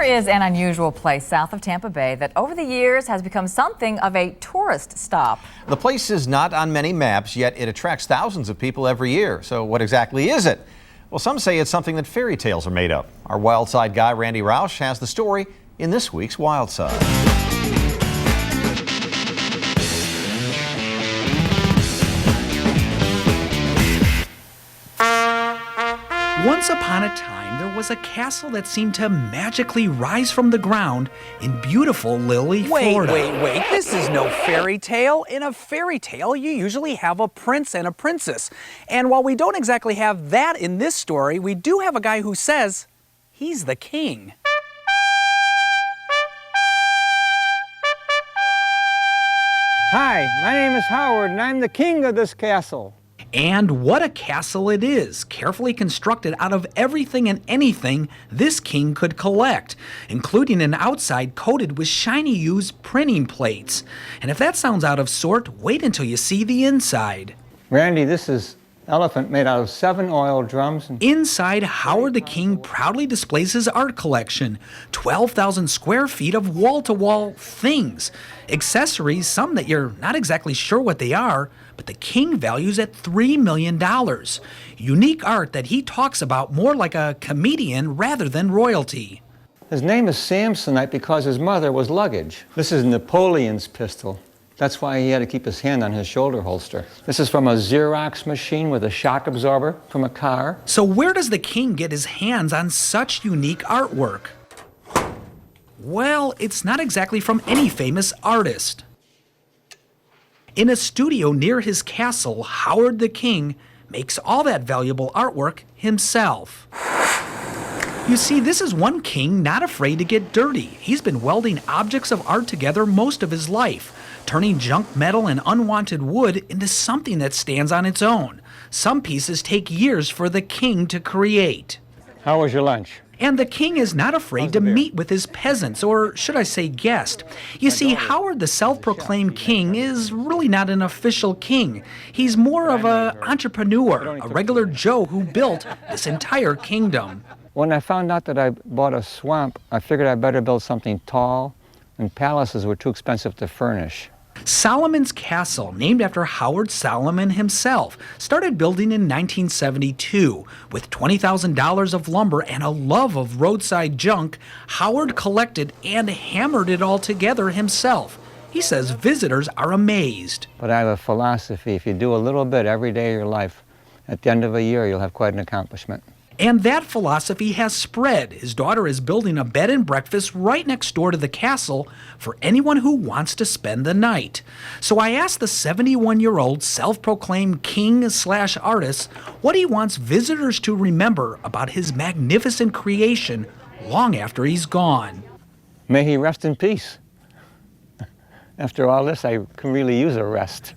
There is an unusual place south of Tampa Bay that over the years has become something of a tourist stop. The place is not on many maps, yet it attracts thousands of people every year. So what exactly is it? Well, some say it's something that fairy tales are made of. Our Wild Side guy, Randy Roush, has the story in this week's Wild Side. Once upon a time, there was a castle that seemed to magically rise from the ground in beautiful Lily, Florida. Wait. This is no fairy tale. In a fairy tale, you usually have a prince and a princess. And while we don't exactly have that in this story, we do have a guy who says he's the king. Hi, my name is Howard, and I'm the king of this castle. And what a castle it is, carefully constructed out of everything and anything this king could collect, including an outside coated with shiny used printing plates. And if that sounds out of sort, wait until you see the inside. Randy, this is elephant made out of 7 oil drums. Inside, Howard the King proudly displays his art collection, 12,000 square feet of wall-to-wall things, accessories, some that you're not exactly sure what they are, but the king values at $3 million. Unique art that he talks about more like a comedian rather than royalty. His name is Samsonite because his mother was luggage. This is Napoleon's pistol. That's why he had to keep his hand on his shoulder holster. This is from a Xerox machine with a shock absorber from a car. So where does the king get his hands on such unique artwork? Well, it's not exactly from any famous artist. In a studio near his castle, Howard the King makes all that valuable artwork himself. You see, this is one king not afraid to get dirty. He's been welding objects of art together most of his life, turning junk metal and unwanted wood into something that stands on its own. Some pieces take years for the king to create. How was your lunch? And the king is not afraid to meet with his peasants, or should I say guest. You see, Howard, the self-proclaimed king, is really not an official king. He's more of an entrepreneur, a regular Joe who built this entire kingdom. When I found out that I bought a swamp, I figured I'd better build something tall, and palaces were too expensive to furnish. Solomon's Castle, named after Howard Solomon himself, started building in 1972. With $20,000 of lumber and a love of roadside junk, Howard collected and hammered it all together himself. He says visitors are amazed. But I have a philosophy: if you do a little bit every day of your life, at the end of a year, you'll have quite an accomplishment. And that philosophy has spread. His daughter is building a bed and breakfast right next door to the castle for anyone who wants to spend the night. So I asked the 71-year-old self-proclaimed king/artist what he wants visitors to remember about his magnificent creation long after he's gone. May he rest in peace. After all this, I can really use a rest.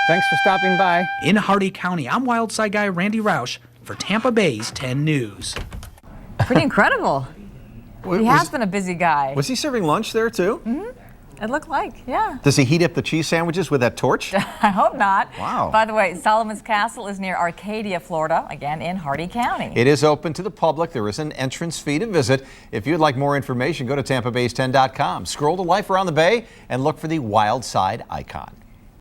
Thanks for stopping by. In Hardee County, I'm Wild Side guy Randy Roush for Tampa Bay's 10 News. Pretty incredible. He has been a busy guy. Was he serving lunch there too? Mm-hmm. It looked like, yeah. Does he heat up the cheese sandwiches with that torch? I hope not. Wow. By the way, Solomon's Castle is near Arcadia, Florida, again in Hardee County. It is open to the public. There is an entrance fee to visit. If you'd like more information, go to TampaBays10.com. Scroll to Life Around the Bay and look for the Wild Side icon.